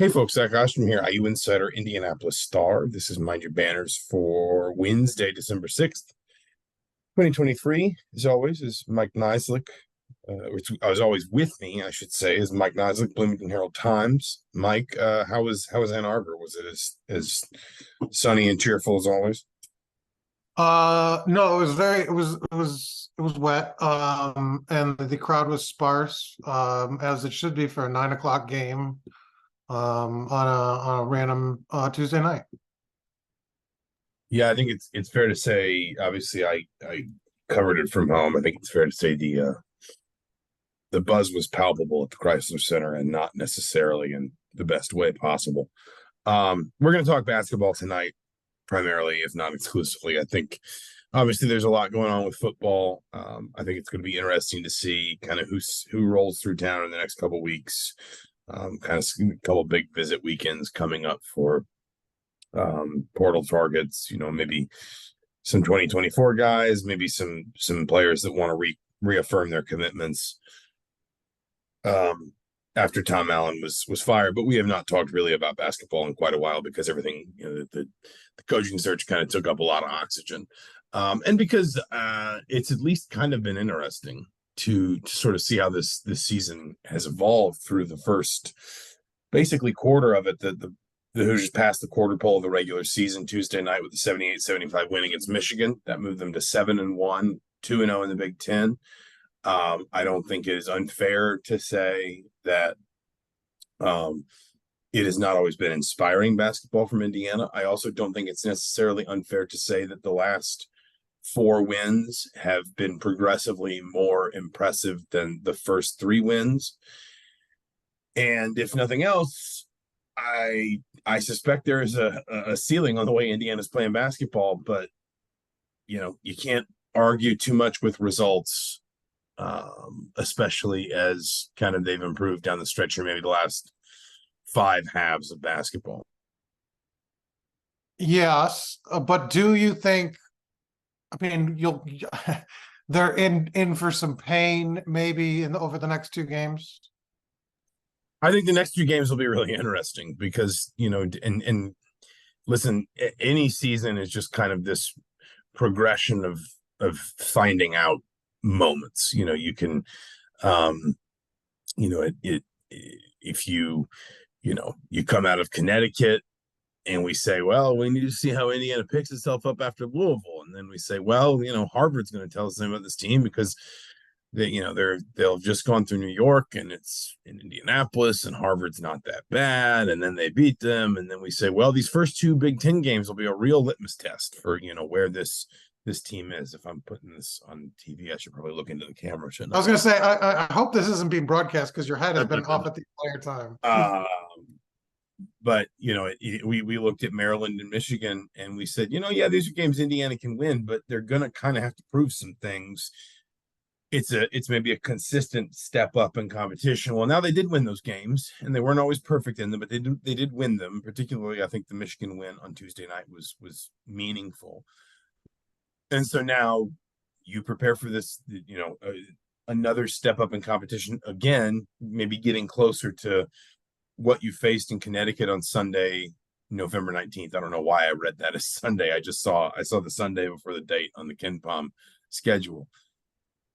Hey folks, Zach Osterman here, IU Insider, Indianapolis Star. This is Mind Your Banners for Wednesday, December 6th, 2023. As always, is Mike Niziolek, which was always with me, I should say, is Mike Niziolek, Bloomington Herald Times. Mike, how was Ann Arbor? Was it as sunny and cheerful as always? No, it was wet. And the crowd was sparse, as it should be for a 9 o'clock game, on a random Tuesday night. Yeah, I think it's fair to say. Obviously, I covered it from home. I think it's fair to say the buzz was palpable at the Chrysler Center and not necessarily in the best way possible. We're going to talk basketball tonight, primarily, if not exclusively. I think obviously there's a lot going on with football. I think it's going to be interesting to see kind of who rolls through town in the next couple of weeks. Kind of a couple of big visit weekends coming up for portal targets. Maybe some 2024 guys, maybe some players that want to reaffirm their commitments after Tom Allen was fired. But we have not talked really about basketball in quite a while because everything, the coaching search kind of took up a lot of oxygen. And because it's at least kind of been interesting to sort of see how this season has evolved through the first basically quarter of it. The Hoosiers passed the quarter pole of the regular season Tuesday night with the 78-75 win against Michigan. That moved them to 7-1, 2-0 in the Big Ten. I don't think it is unfair to say that it has not always been inspiring basketball from Indiana. I also don't think it's necessarily unfair to say that the last four wins have been progressively more impressive than the first three wins. And if nothing else, I suspect there is a ceiling on the way Indiana's playing basketball, but you can't argue too much with results, especially as kind of they've improved down the stretch here, maybe the last five halves of basketball. Yes, but do you think? I mean, they're in for some pain maybe over the next two games. I think the next two games will be really interesting because, and listen, any season is just kind of this progression of finding out moments. You can, if you come out of Connecticut and we say, well, we need to see how Indiana picks itself up after Louisville. And then we say, well, Harvard's going to tell us something about this team because they'll just gone through New York and it's in Indianapolis and Harvard's not that bad. And then they beat them. And then we say, well, these first two Big Ten games will be a real litmus test for, where this team is. If I'm putting this on TV, I should probably look into the camera, shouldn't I was going to say, I hope this isn't being broadcast because your head has been off it the entire time. But we looked at Maryland and Michigan and we said, yeah, these are games Indiana can win, but they're gonna kind of have to prove some things. It's maybe a consistent step up in competition. Well, now they did win those games, and they weren't always perfect in them, but they did win them. Particularly, I think the Michigan win on Tuesday night was meaningful. And so now you prepare for this, another step up in competition again, maybe getting closer to what you faced in Connecticut on Sunday, November 19th. I don't know why I read that as Sunday. I saw the Sunday before the date on the KenPom schedule.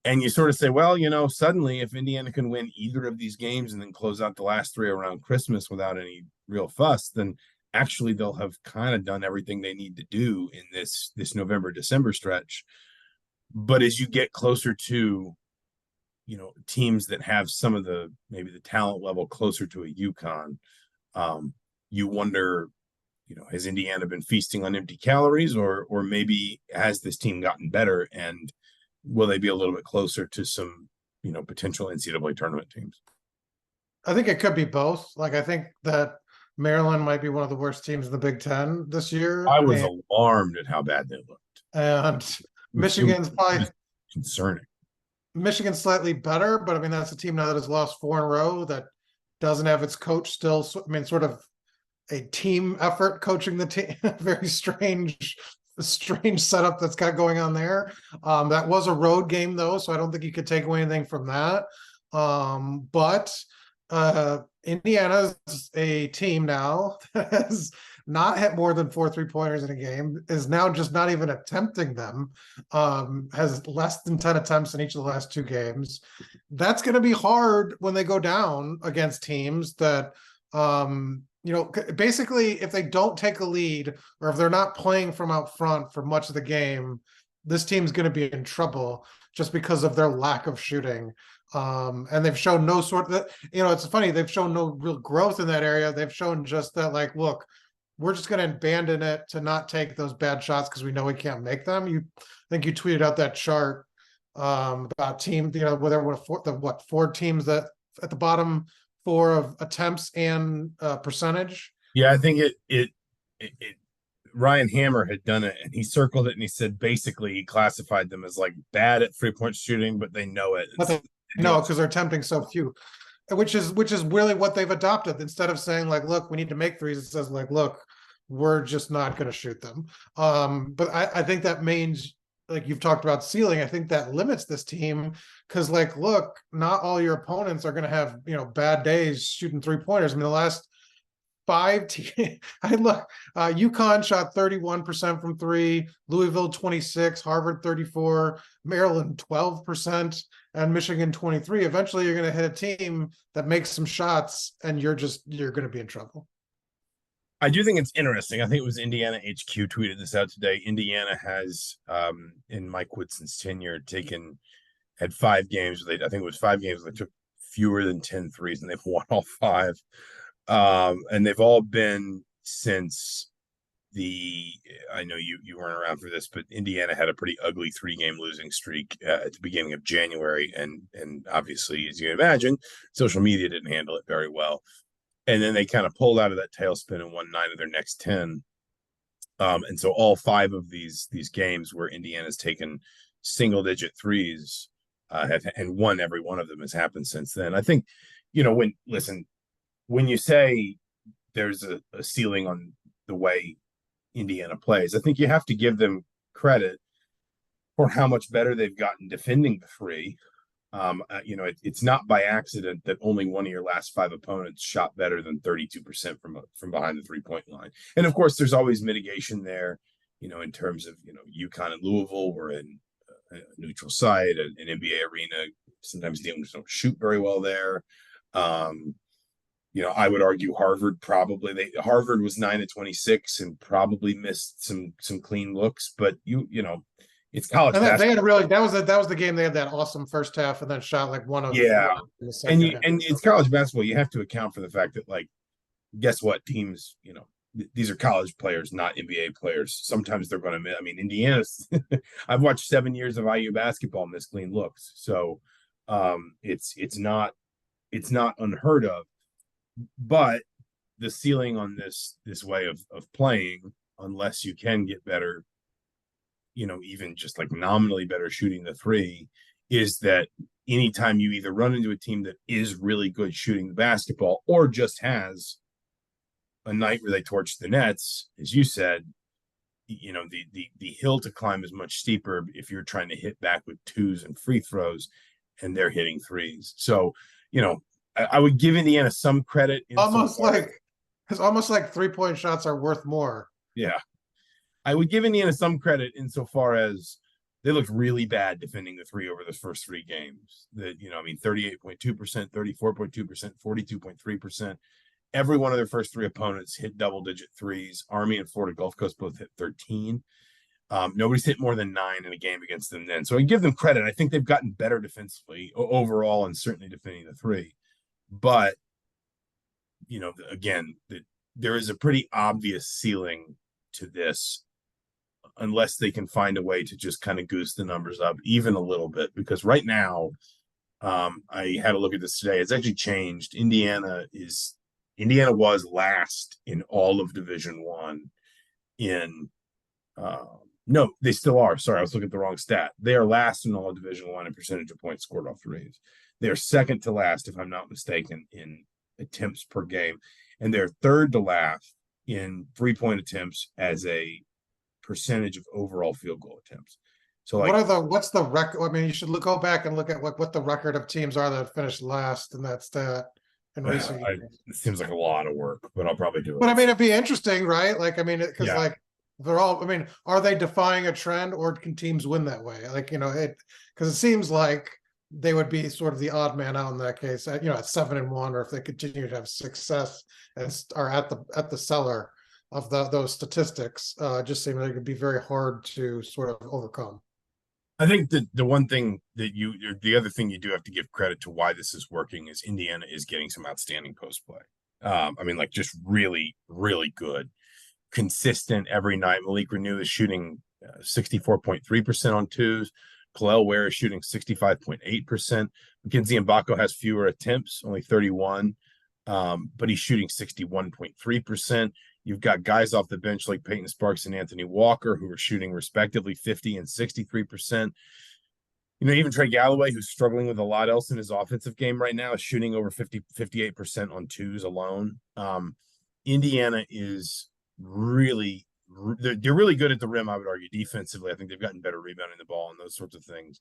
And you sort of say, well, suddenly if Indiana can win either of these games and then close out the last three around Christmas without any real fuss, then actually they'll have kind of done everything they need to do in this November, December stretch. But as you get closer to teams that have some of maybe the talent level closer to a UConn, you wonder, has Indiana been feasting on empty calories, or maybe has this team gotten better, and will they be a little bit closer to some potential NCAA tournament teams? I think it could be both. Like, I think that Maryland might be one of the worst teams in the Big Ten this year. I was alarmed at how bad they looked, and Michigan's probably concerning. Michigan's slightly better, but I mean, that's a team now that has lost four in a row that doesn't have its coach still. I mean, sort of a team effort coaching the team. Very strange setup that's got going on there. That was a road game though, so I don't think you could take away anything from that. But Indiana's a team now that has not hit more than 4 3-pointers in a game, is now just not even attempting them, has less than 10 attempts in each of the last 2 games. That's going to be hard when they go down against teams that, basically if they don't take a lead or if they're not playing from out front for much of the game, this team's going to be in trouble just because of their lack of shooting. And they've shown no sort of, it's funny, they've shown no real growth in that area. They've shown just that, like, look, we're just going to abandon it to not take those bad shots because we know we can't make them. I think you tweeted out that chart about team, whether what 4 teams that at the bottom 4 of attempts and percentage. Yeah, I think it Ryan Hammer had done it, and he circled it, and he said basically he classified them as like bad at 3-point shooting, but they know it. But no, because they're attempting so few, which is really what they've adopted. Instead of saying like, look, we need to make threes, it says like, look, we're just not going to shoot them. But I think that means, like you've talked about ceiling, I think that limits this team because, like, look, not all your opponents are going to have, bad days shooting 3-pointers. I mean, the last 5 teams, UConn shot 31% from 3, Louisville 26, Harvard 34, Maryland 12%, and Michigan 23. Eventually you're going to hit a team that makes some shots and you're going to be in trouble. I do think it's interesting. I think it was Indiana HQ tweeted this out today. Indiana has, in Mike Woodson's tenure, had 5 games. I think it was 5 games. They took fewer than 10 threes, and they've won all 5. And they've all been since I know you weren't around for this, but Indiana had a pretty ugly 3-game losing streak at the beginning of January. And obviously, as you can imagine, social media didn't handle it very well. And then they kind of pulled out of that tailspin and won 9 of their next 10. And so all 5 of these games where Indiana's taken single-digit threes and won every one of them has happened since then. I think, when you say there's a ceiling on the way Indiana plays, I think you have to give them credit for how much better they've gotten defending the 3. It's not by accident that only one of your last 5 opponents shot better than 32% from behind the 3-point line. And of course, there's always mitigation there, in terms of, UConn and Louisville were in a neutral site, an NBA arena. Sometimes teams don't shoot very well there. I would argue Harvard Harvard was 9 of 26 and probably missed some clean looks, but it's college and basketball. They had really that was the game they had that awesome first half and then shot like one of in the second half. And it's college basketball. You have to account for the fact that, like, guess what, teams, these are college players, not NBA players. Sometimes they're going to miss. I mean, Indiana's I've watched 7 years of IU basketball miss clean looks, so it's not unheard of. But the ceiling on this way of playing, unless you can get better, even just like nominally better shooting the 3, is that anytime you either run into a team that is really good shooting the basketball or just has a night where they torch the nets, as you said, the hill to climb is much steeper if you're trying to hit back with 2s and free throws and they're hitting 3s. So, I would give Indiana some credit. It's almost like 3-point shots are worth more. Yeah. I would give Indiana some credit insofar as they looked really bad defending the 3 over the first 3 games. 38.2%, 34.2%, 42.3%. Every one of their first 3 opponents hit double-digit threes. Army and Florida Gulf Coast both hit 13. Nobody's hit more than 9 in a game against them then. So I give them credit. I think they've gotten better defensively overall and certainly defending the 3. But, again, there is a pretty obvious ceiling to this unless they can find a way to just kind of goose the numbers up even a little bit. Because right now, I had a look at this today. It's actually changed. Indiana was last in all of Division One no, they still are. Sorry, I was looking at the wrong stat. They are last in all of Division One in percentage of points scored off threes. They're second to last, if I'm not mistaken, in attempts per game. And they're third to last in 3-point attempts as a percentage of overall field goal attempts. So, what's the record? I mean, you should go back and look at what the record of teams are that finished last in that stat. in recent years. It seems like a lot of work, but I'll probably do But I it. mean, it'd be interesting, right? Like, I mean, because Yeah. like they're all. I mean, are they defying a trend, or can teams win that way? Like, it because it seems like they would be sort of the odd man out in that case. At 7-1, or if they continue to have success and are at the cellar of those statistics, just seems like it would be very hard to sort of overcome. I think that the one thing that the other thing you do have to give credit to why this is working is Indiana is getting some outstanding post play. I mean, like just really, really good, consistent every night. Malik Renew is shooting 64.3% on twos. Kel'el Ware is shooting 65.8%. Mackenzie Mbako has fewer attempts, only 31, but he's shooting 61.3%. You've got guys off the bench like Peyton Sparks and Anthony Walker who are shooting respectively 50 and 63%. Even Trey Galloway, who's struggling with a lot else in his offensive game right now, is shooting over 58% on twos alone. Indiana is really, they're really good at the rim, I would argue, defensively. I think they've gotten better rebounding the ball and those sorts of things,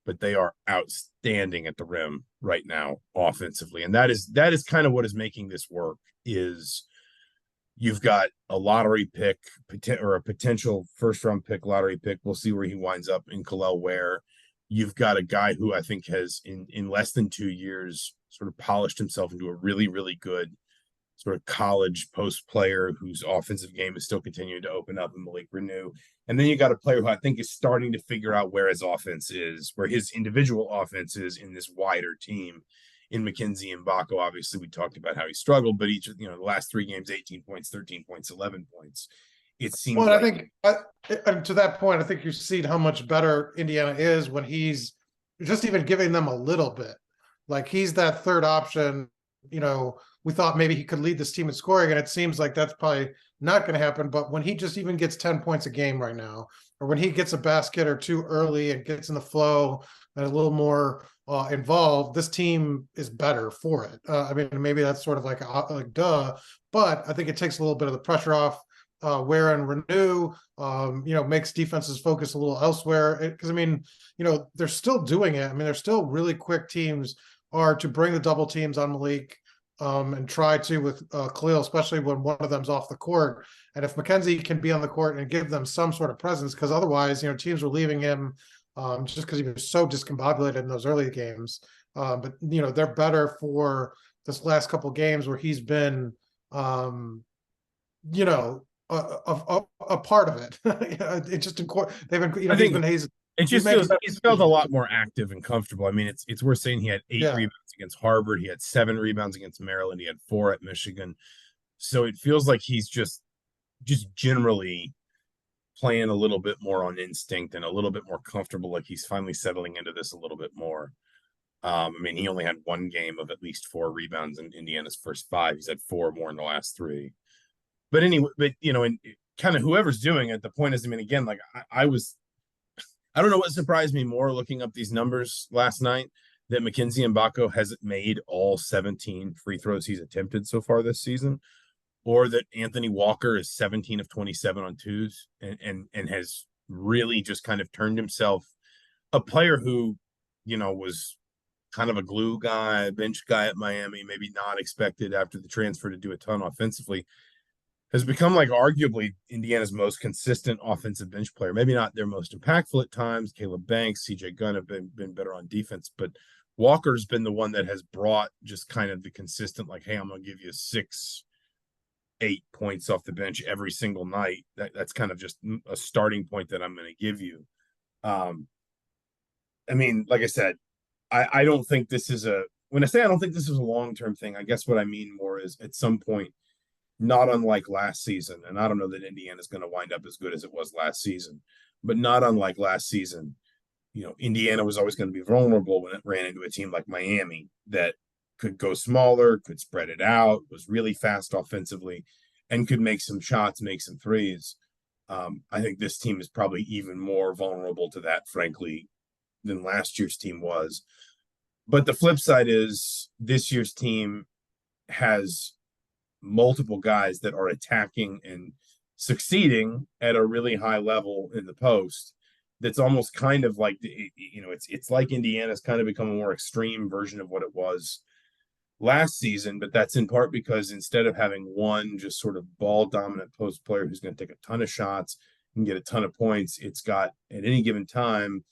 but they are outstanding at the rim right now offensively. And that is kind of what is making this work is you've got a lottery pick or a potential first round pick, lottery pick. We'll see where he winds up in Kel'el Ware. You've got a guy who I think has in less than 2 years sort of polished himself into a really, really good sort of college post player whose offensive game is still continuing to open up in Malik Renew. And then you got a player who I think is starting to figure out where his offense is, where his individual offense is in this wider team in Mackenzie Mbako. Obviously, we talked about how he struggled, but each, the last 3 games, 18 points, 13 points, 11 points. It seems Well, I like think to that point, I think you've seen how much better Indiana is when he's just even giving them a little bit. Like he's that third option. We thought maybe he could lead this team in scoring, and it seems like that's probably not going to happen. But when he just even gets 10 points a game right now, or when he gets a basket or two early and gets in the flow and a little more involved, this team is better for it. I mean, maybe that's sort of like duh, but I think it takes a little bit of the pressure off. Ware and Renew, makes defenses focus a little elsewhere. Because they're still doing it. I mean, they're still really quick teams are to bring the double teams on Malik and try to with Khalil, especially when one of them's off the court. And if Mackenzie can be on the court and give them some sort of presence, because otherwise, teams were leaving him just because he was so discombobulated in those early games. But they're better for this last couple of games where he's been, a part of it. It just they've been, I think he's it just making feels he's felt a lot more active and comfortable. I mean, it's worth saying he had 8 yeah. rebounds against Harvard, he had 7 rebounds against Maryland, he had 4 at Michigan. So it feels like he's just generally playing a little bit more on instinct and a little bit more comfortable, like he's finally settling into this a little bit more. I mean, he only had 1 game of at least 4 rebounds in Indiana's first 5. He's had 4 more in the last 3. But anyway, and kind of whoever's doing it, the point is, I mean, again, like I don't know what surprised me more looking up these numbers last night, that Mackenzie Mbako hasn't made all 17 free throws he's attempted so far this season, or that Anthony Walker is 17 of 27 on twos and has really just kind of turned himself, a player who, was kind of a glue guy, bench guy at Miami, maybe not expected after the transfer to do a ton offensively, has become like arguably Indiana's most consistent offensive bench player. Maybe not their most impactful at times. Caleb Banks, CJ Gunn have been better on defense, but Walker's been the one that has brought just kind of the consistent, like, hey, I'm going to give you 6, 8 points off the bench every single night. That's kind of just a starting point that I'm going to give you. I mean, like I said, I don't think this is when I say I don't think this is a long-term thing, I guess what I mean more is at some point, not unlike last season, and I don't know that Indiana's going to wind up as good as it was last season, but not unlike last season, Indiana was always going to be vulnerable when it ran into a team like Miami that could go smaller, could spread it out, was really fast offensively, and could make some shots, make some threes. I think this team is probably even more vulnerable to that, frankly, than last year's team was. But the flip side is this year's team has multiple guys that are attacking and succeeding at a really high level in the post. That's almost kind of like it's like Indiana's kind of become a more extreme version of what it was last season, but that's in part because instead of having one just sort of ball dominant post player who's going to take a ton of shots and get a ton of points, it's got at any given time,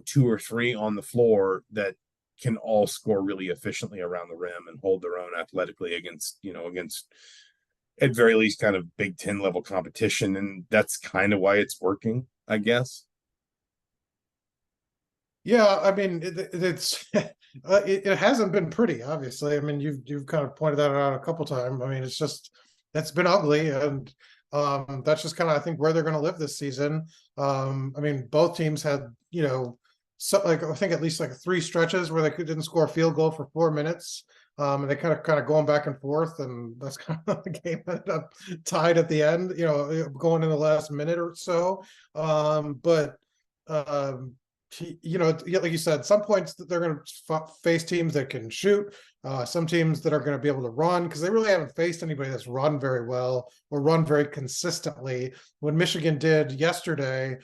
two or three on the floor that can all score really efficiently around the rim and hold their own athletically against at very least kind of Big Ten level competition. And that's kind of why it's working, I guess. Yeah, I mean it's it hasn't been pretty, obviously. I mean, you've kind of pointed that out a couple times. I mean, it's been ugly, and that's just kind of I think where they're going to live this season. I mean, both teams had so like I think at least like three stretches where they didn't score a field goal for 4 minutes. And they kind of going back and forth, and that's kind of the game ended up tied at the end. Going in the last minute or so. But like you said, some points that they're going to face teams that can shoot, some teams that are going to be able to run, because they really haven't faced anybody that's run very well or run very consistently. When Michigan did yesterday,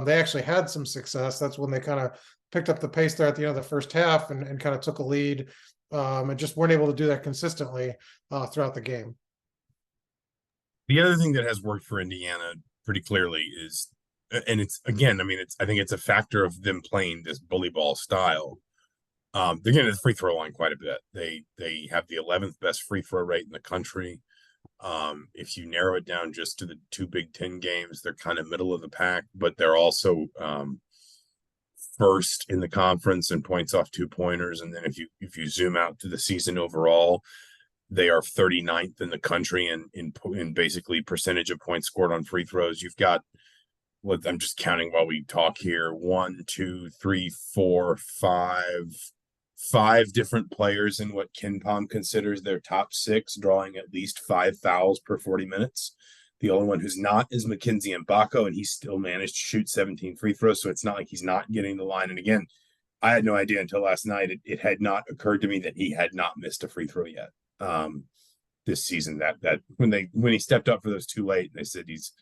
they actually had some success. That's when they kind of picked up the pace there at the end of the first half and kind of took a lead, and just weren't able to do that consistently throughout the game. The other thing that has worked for Indiana pretty clearly is, and it's again, I mean, I think it's a factor of them playing this bully ball style. They're getting to the free throw line quite a bit. They have the 11th best free throw rate in the country. If you narrow it down just to the two Big Ten games, they're kind of middle of the pack, but they're also first in the conference in points off 2-pointers. And then if you zoom out to the season overall, they are 39th in the country in basically percentage of points scored on free throws. You've got, I'm just counting while we talk here, 1, 2, 3, 4, 5 different players in what KenPom considers their top 6, drawing at least 5 fouls per 40 minutes. The only one who's not is Mackenzie Mbako, and he still managed to shoot 17 free throws, so it's not like he's not getting the line. And again, I had no idea until last night. It had not occurred to me that he had not missed a free throw yet this season. That when he stepped up for those too late, they said he's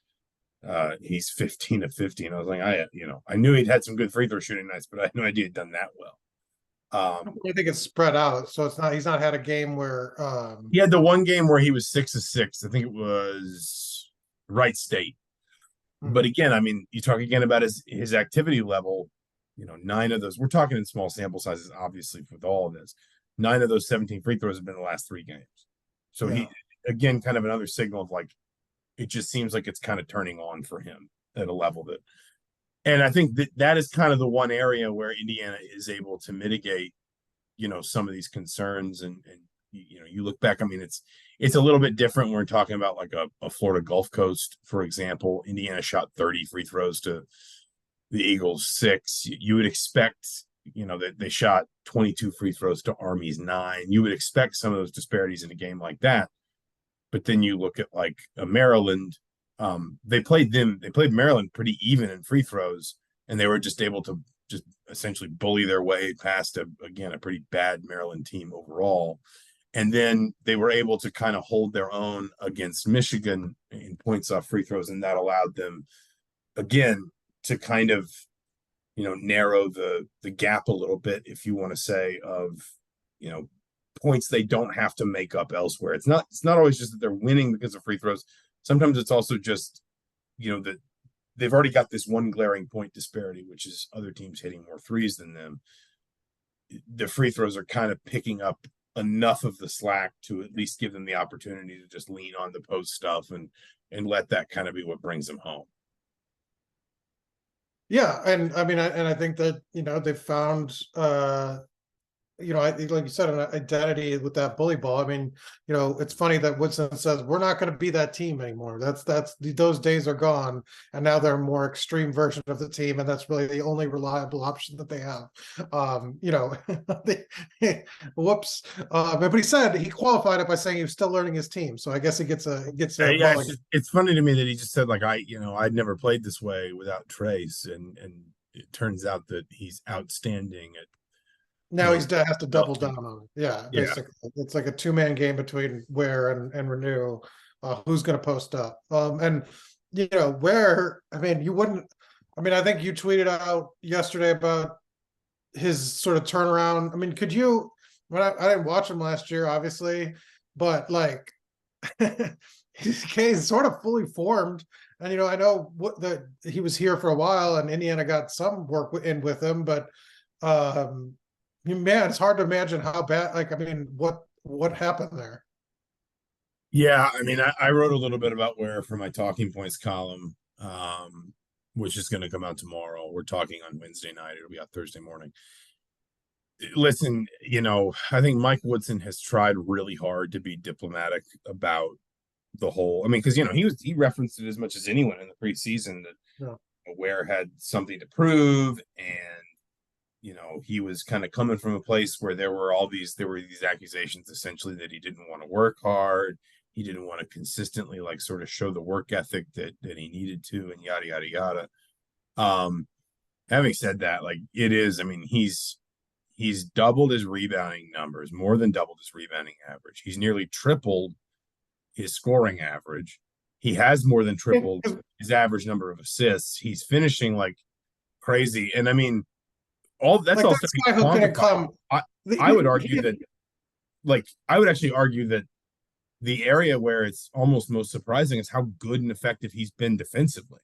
15 of 50, and I was like, I knew he'd had some good free throw shooting nights, but I had no idea he'd done that well. I think it's spread out, so he's not had a game where he had the one game where he was 6 of 6. I think it was Wright State. But again, I mean, you talk again about his activity level. 9 of those, we're talking in small sample sizes, obviously, with all of this. 9 of those 17 free throws have been the last 3 games. So he, again, kind of another signal of like, it just seems like it's kind of turning on for him at a level that, and I think that is kind of the one area where Indiana is able to mitigate, some of these concerns. And you look back, I mean, it's a little bit different when we're talking about like a Florida Gulf Coast, for example. Indiana shot 30 free throws to the Eagles 6. You would expect, that they shot 22 free throws to Army's 9. You would expect some of those disparities in a game like that. But then you look at like a Maryland, they played Maryland pretty even in free throws, and they were just able to just essentially bully their way past a pretty bad Maryland team overall. And then they were able to kind of hold their own against Michigan in points off free throws, and that allowed them again to kind of narrow the gap a little bit, if you want to say, of points they don't have to make up elsewhere. It's not always just that they're winning because of free throws. Sometimes it's also just that they've already got this one glaring point disparity, which is other teams hitting more threes than them. The free throws are kind of picking up enough of the slack to at least give them the opportunity to just lean on the post stuff and let that kind of be what brings them home. Yeah, and I mean, I think that they've found like you said, an identity with that bully ball. I mean, it's funny that Woodson says we're not going to be that team anymore. That's those days are gone, and now they're a more extreme version of the team, and that's really the only reliable option that they have. Whoops. But he said he qualified it by saying he was still learning his team, so I guess he gets a yeah. It's funny to me that he just said like I'd never played this way without Trace, and it turns out that he's outstanding at. Now he has to double down on it. Yeah, basically. It's like a 2-man game between Ware and Renew. Who's going to post up? And Ware, I mean, I think you tweeted out yesterday about his sort of turnaround. I mean, could you I didn't watch him last year, obviously, but like his case is sort of fully formed. And I know what he was here for a while, and Indiana got some work in with him, but man, it's hard to imagine how bad. Like, I mean, what happened there? Yeah, I mean, I wrote a little bit about where for my talking points column, which is going to come out tomorrow. We're talking on Wednesday night. It'll be out Thursday morning. Listen, I think Mike Woodson has tried really hard to be diplomatic about the whole. I mean, because he referenced it as much as anyone in the preseason that Yeah. Ware had something to prove, and he was kind of coming from a place where there were these accusations essentially that he didn't want to work hard, he didn't want to consistently like sort of show the work ethic that he needed to, and yada yada yada. Having said that, like it is, I mean, he's doubled his rebounding numbers, more than doubled his rebounding average. He's nearly tripled his scoring average. He has more than tripled his average number of assists. He's finishing like crazy. And I mean, all that's Like all this guy who can come. I would argue that, like, I would actually argue that the area where it's almost most surprising is how good and effective he's been defensively.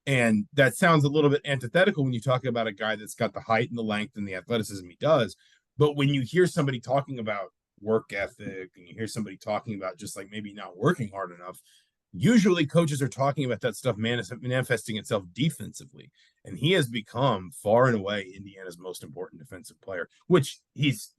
And that sounds a little bit antithetical when you talk about a guy that's got the height and the length and the athleticism he does. But when you hear somebody talking about work ethic and you hear somebody talking about just like maybe not working hard enough, usually coaches are talking about that stuff manifesting itself defensively. And he has become far and away Indiana's most important defensive player, which he's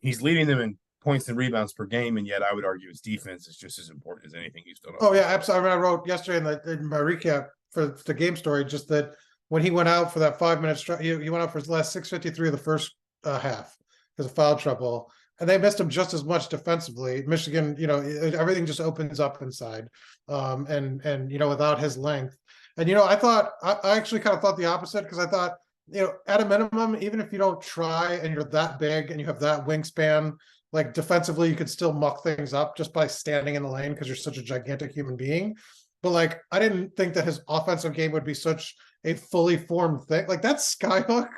leading them in points and rebounds per game. And yet I would argue his defense is just as important as anything he's done. Oh yeah, absolutely. I wrote yesterday in my recap for the game story, just that when he went out for that 5 minute he went out for his last 6:53 of the first half because of foul trouble, and they missed him just as much defensively. Michigan, everything just opens up inside, and without his length, and I actually kind of thought the opposite, because I thought, at a minimum, even if you don't try and you're that big and you have that wingspan, like defensively, you could still muck things up just by standing in the lane because you're such a gigantic human being. But like, I didn't think that his offensive game would be such a fully formed thing. Like that skyhook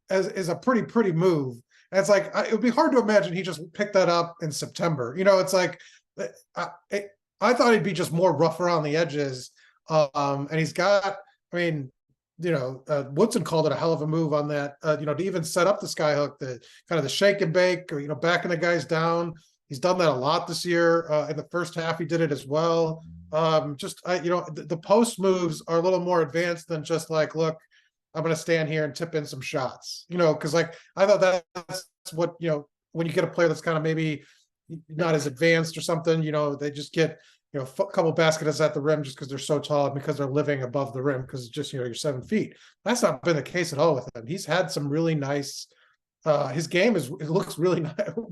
is a pretty move. And it's like, it would be hard to imagine he just picked that up in September. It's like, I thought he'd be just more rough around the edges. And he's got, I mean, Woodson called it a hell of a move on that, to even set up the skyhook, the kind of the shake and bake, or, backing the guys down. He's done that a lot this year. In the first half, he did it as well. The post moves are a little more advanced than just like, look, I'm going to stand here and tip in some shots, because like, I thought that's what, when you get a player that's kind of maybe not as advanced or something, they just get, a couple baskets at the rim just because they're so tall and because they're living above the rim because it's just, you're 7 feet. That's not been the case at all with him. He's had some really nice, his game it looks really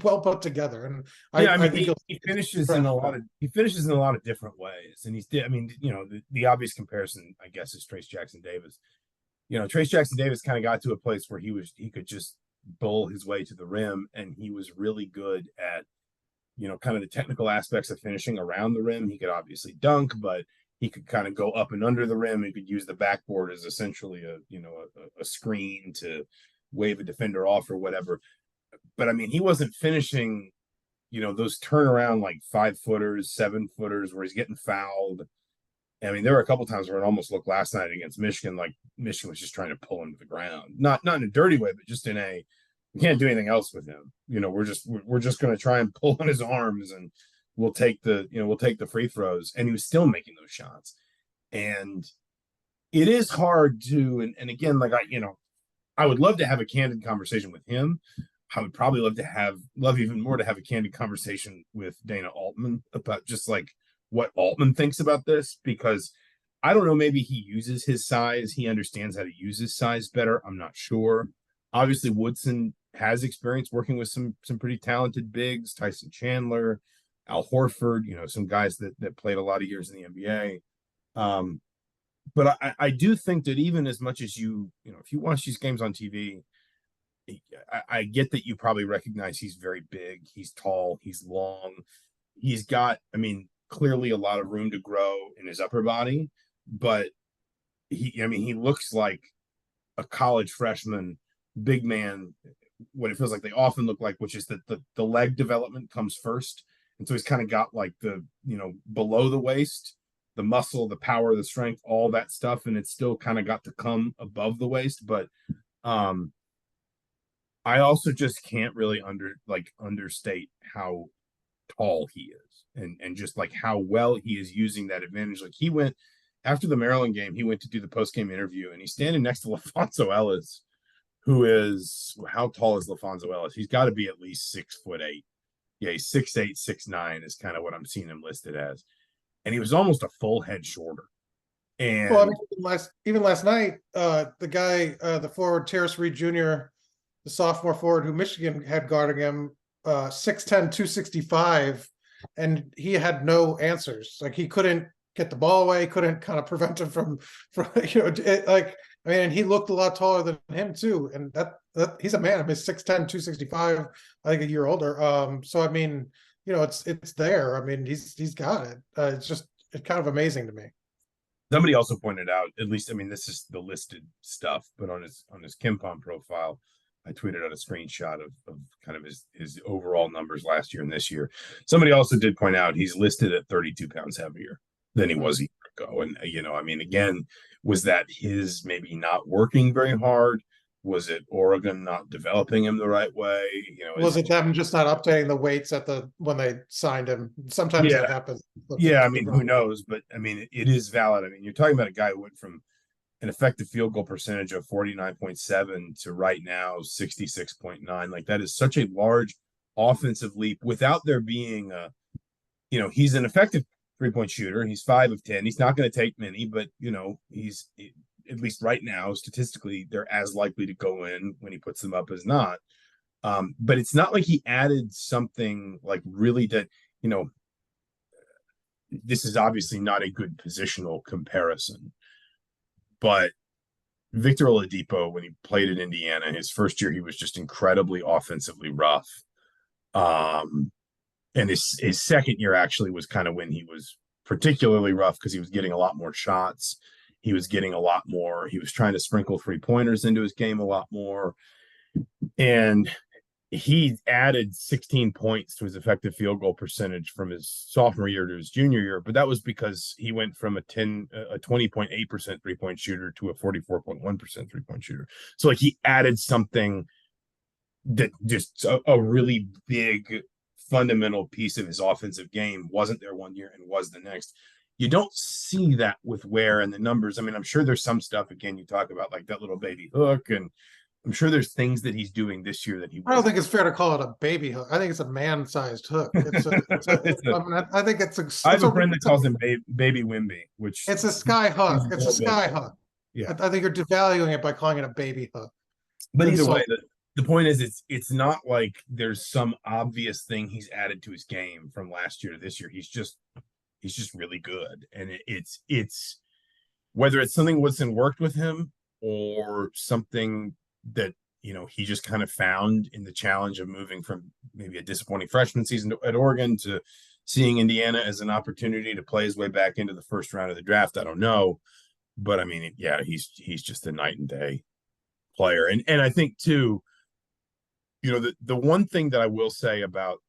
well put together. And I think he finishes in a lot of different ways. And the obvious comparison, I guess, is Trayce Jackson-Davis. Trayce Jackson-Davis kind of got to a place where he could just bowl his way to the rim, and he was really good at kind of the technical aspects of finishing around the rim. He could obviously dunk, but he could kind of go up and under the rim. He could use the backboard as essentially a screen to wave a defender off or whatever. But I mean, he wasn't finishing, those turnaround like 5-footers, 7-footers where he's getting fouled. I mean, there were a couple times where it almost looked last night against Michigan like Michigan was just trying to pull him to the ground. Not in a dirty way, but just in a, we can't do anything else with him. We're just going to try and pull on his arms, and we'll take the free throws. And he was still making those shots. And it is hard to, and again, like I would love to have a candid conversation with him. I would probably love even more to have a candid conversation with Dana Altman about just like what Altman thinks about this, because I don't know, maybe he uses his size. He understands how to use his size better. I'm not sure. Obviously, Woodson has experience working with some pretty talented bigs, Tyson Chandler, Al Horford, some guys that played a lot of years in the NBA. But I do think that even as much as if you watch these games on TV, I get that you probably recognize he's very big, he's tall, he's long, he's got, I mean, clearly a lot of room to grow in his upper body, but he looks like a college freshman, big man, what it feels like they often look like, which is that the leg development comes first. And so he's kind of got like the, below the waist, the muscle, the power, the strength, all that stuff. And it's still kind of got to come above the waist. But um I also just can't really understate how tall he is, and just like how well he is using that advantage. Like he went after the Maryland game, he went to do the post game interview, and he's standing next to LaFonso Ellis, who is, how tall is LaFonso Ellis? He's got to be at least 6'8". Yeah, he's 6'8", 6'9" is kind of what I'm seeing him listed as, and he was almost a full head shorter. Well, I And mean, even last night, the guy, the forward Terrace Reed Jr., the sophomore forward who Michigan had guarding him, 6'10", 265, and he had no answers. Like he couldn't get the ball away, couldn't kind of prevent him from like, I mean, and he looked a lot taller than him too. And that he's a man. I mean, 6'10", 265, I think a year older. So I mean, it's there. I mean, he's got it. It's kind of amazing to me. somebody also pointed out, at least, I mean, this is the listed stuff, but on his KimPom profile, I tweeted out a screenshot of kind of his overall numbers last year and this year. Somebody also did point out he's listed at 32 pounds heavier than he was a year ago. And, I mean, again, was that his maybe not working very hard? Was it Oregon not developing him the right way? Was it them just not updating the weights when they signed him? Sometimes yeah, that happens. yeah. I mean, who knows? But I mean, it is valid. I mean, you're talking about a guy who went from an effective field goal percentage of 49.7 to right now 66.9. Like that is such a large offensive leap without there being he's an effective 3-point shooter. He's 5 of 10. He's not going to take many, but he's, at least right now, statistically, they're as likely to go in when he puts them up as not. But it's not like he added something like really that, this is obviously not a good positional comparison, but Victor Oladipo, when he played in Indiana, his first year, he was just incredibly offensively rough. And his second year actually was kind of when he was particularly rough because he was getting a lot more shots. He was getting a lot more. He was trying to sprinkle 3-pointers into his game a lot more. And he added 16 points to his effective field goal percentage from his sophomore year to his junior year, but that was because he went from a 20.8% 3-point shooter to a 44.1% 3-point shooter. So like he added something that just a really big fundamental piece of his offensive game wasn't there one year and was the next. You don't see that with Ware and the numbers. I mean, I'm sure there's some stuff, again, you talk about like that little baby hook, and I'm sure there's things that he's doing this year that he I don't think it's fair to call it a baby hook. I think it's a man-sized hook. I mean, I think I have a friend that calls him baby Wimby, which it's a sky hook. It's a sky hook. Yeah, I think you're devaluing it by calling it a baby hook. but either way, the point is, it's not like there's some obvious thing he's added to his game from last year to this year. He's just really good, and it's whether it's something Woodson worked with him or something that he just kind of found in the challenge of moving from maybe a disappointing freshman season at Oregon to seeing Indiana as an opportunity to play his way back into the first round of the draft. I don't know, but I mean, yeah, he's just a night and day player, and I think too, the one thing that I will say about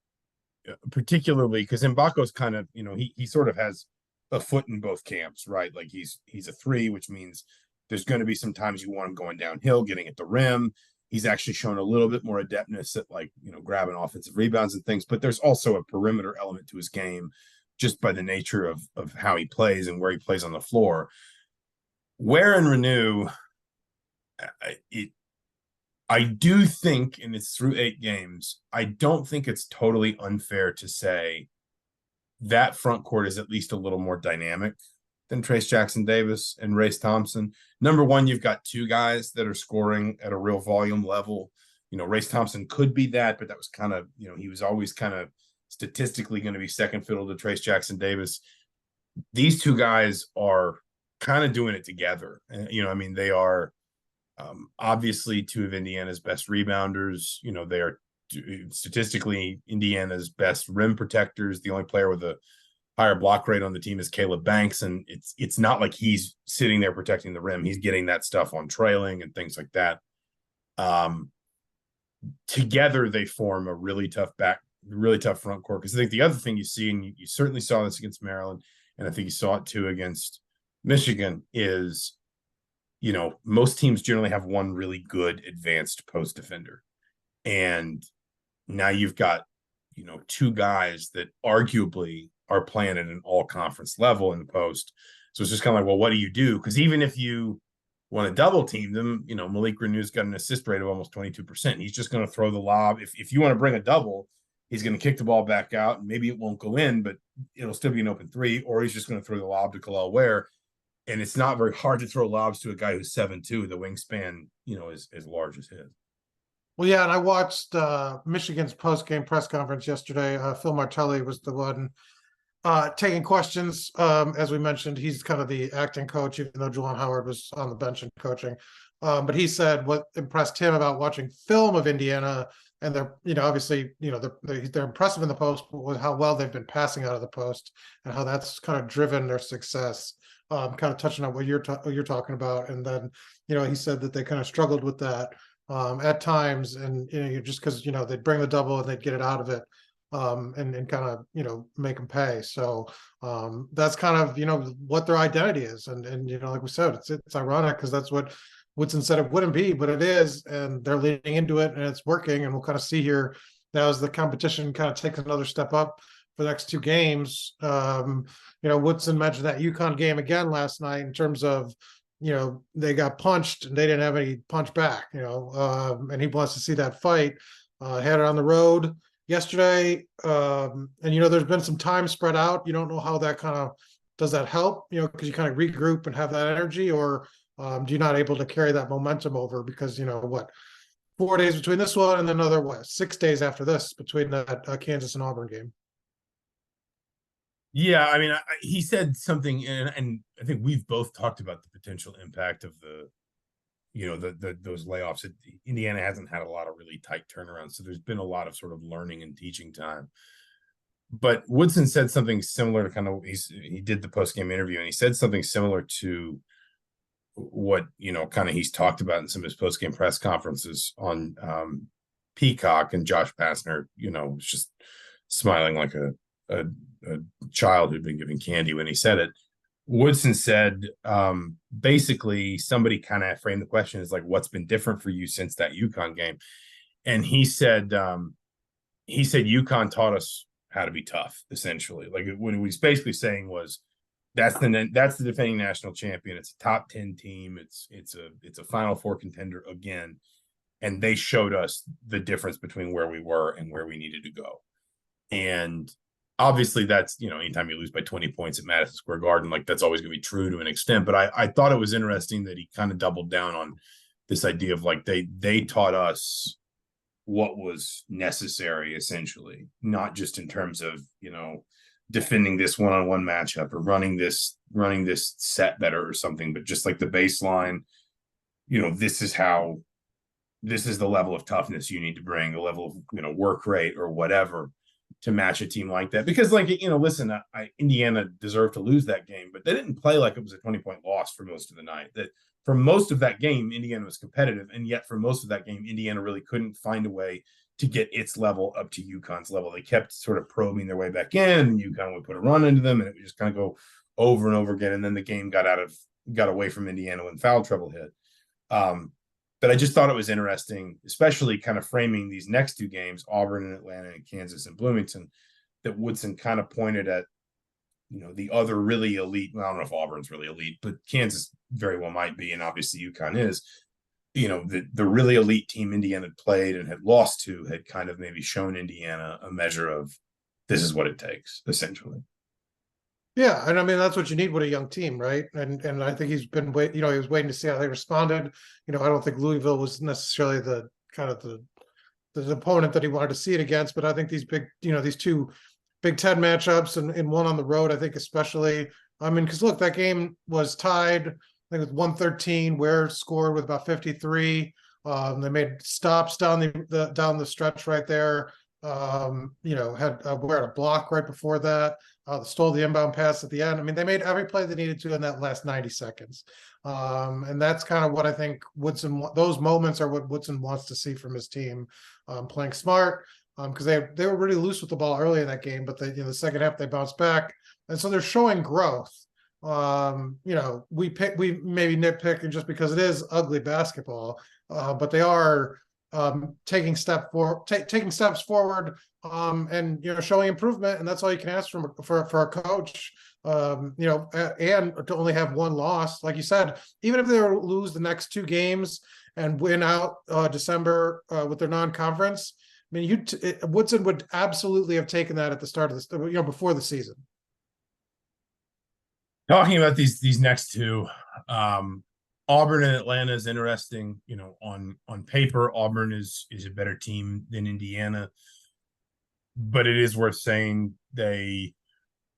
particularly because Mbako's kind of he sort of has a foot in both camps, right? Like he's a 3, which means there's going to be some times you want him going downhill, getting at the rim. He's actually shown a little bit more adeptness at grabbing offensive rebounds and things, but there's also a perimeter element to his game just by the nature of how he plays and where he plays on the floor. Ware and Renew, I do think, and it's through 8 games, I don't think it's totally unfair to say that front court is at least a little more dynamic than Trayce Jackson-Davis and Race Thompson. Number one, you've got 2 guys that are scoring at a real volume level. Race Thompson could be that, but that was kind of, he was always kind of statistically going to be second fiddle to Trayce Jackson-Davis. These 2 guys are kind of doing it together. I mean, they are obviously 2 of Indiana's best rebounders. They are statistically Indiana's best rim protectors. The only player with a higher block rate on the team is Caleb Banks, and it's not like he's sitting there protecting the rim. He's getting that stuff on trailing and things like that. together they form a really tough front court. Because I think the other thing you see, and you certainly saw this against Maryland, and I think you saw it too against Michigan, is most teams generally have one really good advanced post defender, and now you've got two guys that arguably are playing at an all conference level in the post. So it's just kind of like, well, what do you do? Because even if you want to double team them, Malik Renew's got an assist rate of almost 22%. He's just going to throw the lob. If you want to bring a double, he's going to kick the ball back out, and maybe it won't go in, but it'll still be an open three, or he's just going to throw the lob to kel'el Ware. And it's not very hard to throw lobs to a guy who's 7'2". The wingspan, is as large as his. Well, yeah, and I watched Michigan's post-game press conference yesterday. Phil Martelli was the one taking questions. As we mentioned, he's kind of the acting coach, even though Juwan Howard was on the bench and coaching. But he said what impressed him about watching film of Indiana, and they're, obviously, they're impressive in the post, but with how well they've been passing out of the post and how that's kind of driven their success. Kind of touching on what you're talking about. And then, he said that they kind of struggled with that at times, and just because they'd bring the double and they'd get it out of it, and kind of make them pay. So that's kind of what their identity is, and like we said, it's ironic because that's what Woodson said it wouldn't be, but it is, and they're leaning into it, and it's working. And we'll kind of see here now as the competition kind of takes another step up for the next two games. Woodson mentioned that UConn game again last night in terms of they got punched and they didn't have any punch back, and he wants to see that fight. Had it on the road yesterday. And, there's been some time spread out. You don't know how that kind of, does that help, because you kind of regroup and have that energy, or do you not able to carry that momentum over because, 4 days between this one and then another, 6 days after this between that Kansas and Auburn game? Yeah, I mean, he said something, and I think we've both talked about the potential impact of those layoffs. Indiana hasn't had a lot of really tight turnarounds, so there's been a lot of sort of learning and teaching time. But Woodson said something similar to kind of he did the post game interview, and he said something similar to what kind of he's talked about in some of his post game press conferences on Peacock, and Josh Pastner, was just smiling like a child who'd been given candy when he said it. Woodson said, basically, somebody kind of framed the question as like, what's been different for you since that UConn game? And he said UConn taught us how to be tough, essentially. Like what he was basically saying was, that's the defending national champion. It's a top 10 team. It's a Final Four contender again. And they showed us the difference between where we were and where we needed to go. And obviously that's, anytime you lose by 20 points at Madison Square Garden, like that's always going to be true to an extent. But I thought it was interesting that he kind of doubled down on this idea of like, they taught us what was necessary, essentially, not just in terms of, defending this one-on-one matchup or running this set better or something, but just like the baseline, this is the level of toughness you need to bring, a level of, work rate or whatever to match a team like that. Because listen, Indiana deserved to lose that game, but they didn't play like it was a 20-point loss for most of the night. That for most of that game, Indiana was competitive. And yet for most of that game, Indiana really couldn't find a way to get its level up to UConn's level. They kept sort of probing their way back in, and UConn would put a run into them, and it would just kind of go over and over again. And then the game got away from Indiana when foul trouble hit. But I just thought it was interesting, especially kind of framing these next two games, Auburn and Atlanta and Kansas and Bloomington, that Woodson kind of pointed at, the other really elite. Well, I don't know if Auburn's really elite, but Kansas very well might be, and obviously UConn is. The really elite team Indiana had played and had lost to had kind of maybe shown Indiana a measure of this is what it takes, essentially. Yeah, and I mean that's what you need with a young team, right? And I think he's been he was waiting to see how they responded. I don't think Louisville was necessarily the kind of the opponent that he wanted to see it against, but I think these these two Big Ten matchups and one on the road, I think especially. I mean, because look, that game was tied, I think, with 113. Ware scored with about 53. They made stops down the stretch right there. Had we're at a block right before that. Stole the inbound pass at the end. I mean, they made every play they needed to in that last 90 seconds. And that's kind of what I think those moments are what Woodson wants to see from his team, playing smart, because they were really loose with the ball early in that game, but the second half they bounced back, and so they're showing growth. We maybe nitpicking just because it is ugly basketball, but they are taking steps forward, and showing improvement, and that's all you can ask for a coach. And to only have one loss, like you said, even if they lose the next two games and win out December with their non-conference, I mean, Woodson would absolutely have taken that at the start of this, before the season. Talking about these next two, Auburn and Atlanta is interesting. On paper, Auburn is a better team than Indiana, but it is worth saying they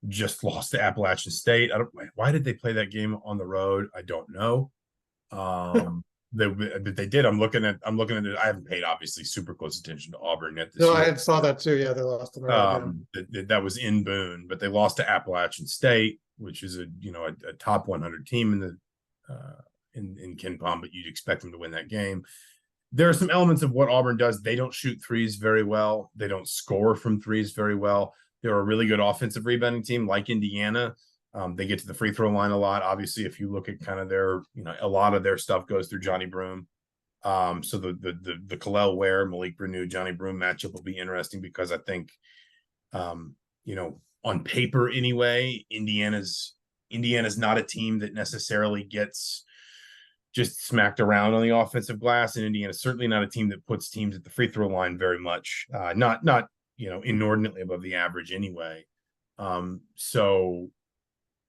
just lost to Appalachian State. Why did they play that game on the road? I don't know. They did. I'm looking at it. I haven't paid obviously super close attention to Auburn yet this year. I saw that too. Yeah, they lost on the road. That was in Boone, but they lost to Appalachian State, which is a top 100 team in the in KenPom, but you'd expect them to win that game. There are some elements of what Auburn does. They don't shoot threes very well. They don't score from threes very well. They're a really good offensive rebounding team like Indiana. They get to the free throw line a lot. Obviously, if you look at kind of their, a lot of their stuff goes through Johnny Broome. So the kel'el Ware, Malik Renew, Johnny Broome matchup will be interesting because I think, on paper anyway, Indiana's not a team that necessarily gets just smacked around on the offensive glass, and Indiana's certainly not a team that puts teams at the free throw line very much. Not inordinately above the average anyway. So,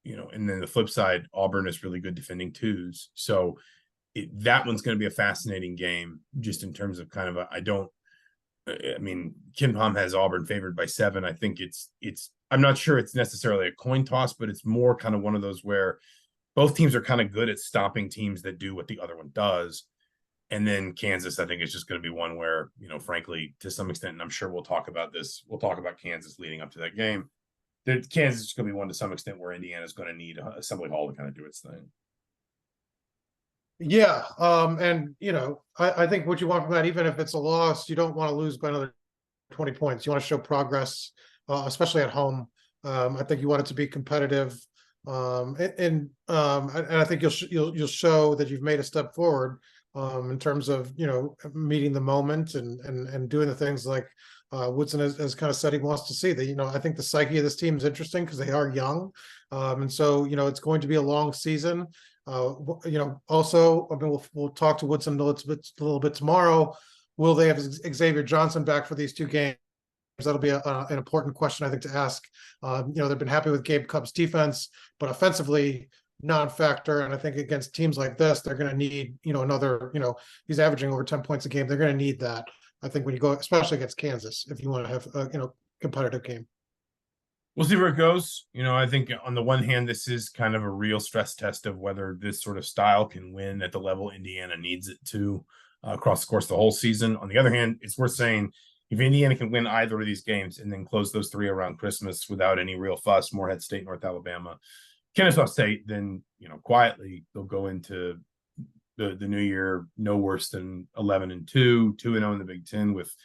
and then the flip side, Auburn is really good defending twos. So that one's going to be a fascinating game, just in terms of kind of KenPom has Auburn favored by 7. I think I'm not sure it's necessarily a coin toss, but it's more kind of one of those where both teams are kind of good at stopping teams that do what the other one does. And then Kansas, I think, is just going to be one where, frankly, to some extent, and I'm sure we'll talk about Kansas leading up to that game. Kansas is going to be one to some extent where Indiana is going to need Assembly Hall to kind of do its thing. Yeah. And, I think what you want from that, even if it's a loss, you don't want to lose by another 20 points. You want to show progress, especially at home. I think you want it to be competitive. And I think you'll show that you've made a step forward in terms of meeting the moment and doing the things like Woodson has kind of said he wants to see. That I think the psyche of this team is interesting because they are young, and so it's going to be a long season. Also, I mean, we'll talk to Woodson a little bit tomorrow. Will they have Xavier Johnson back for these two games? That'll be an important question, I think, to ask. They've been happy with Gabe Cup's defense, but offensively, non-factor. And I think against teams like this, they're going to need, another, he's averaging over 10 points a game. They're going to need that, I think, when you go, especially against Kansas, if you want to have a, competitive game. We'll see where it goes. I think on the one hand, this is kind of a real stress test of whether this sort of style can win at the level Indiana needs it to across the course of the whole season. On the other hand, it's worth saying, if Indiana can win either of these games and then close those 3 around Christmas without any real fuss, Morehead State, North Alabama, Kennesaw State, then, quietly they'll go into the new year no worse than 11-2, 2-0 in the Big Ten, with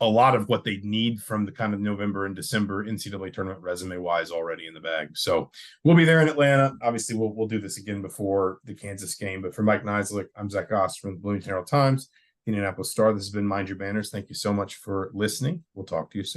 a lot of what they need from the kind of November and December NCAA tournament resume-wise already in the bag. So we'll be there in Atlanta. Obviously, we'll do this again before the Kansas game. But for Mike Niziolek, I'm Zach Osterman, the Bloomington Herald Times, Indianapolis Star. This has been Mind Your Banners. Thank you so much for listening. We'll talk to you soon.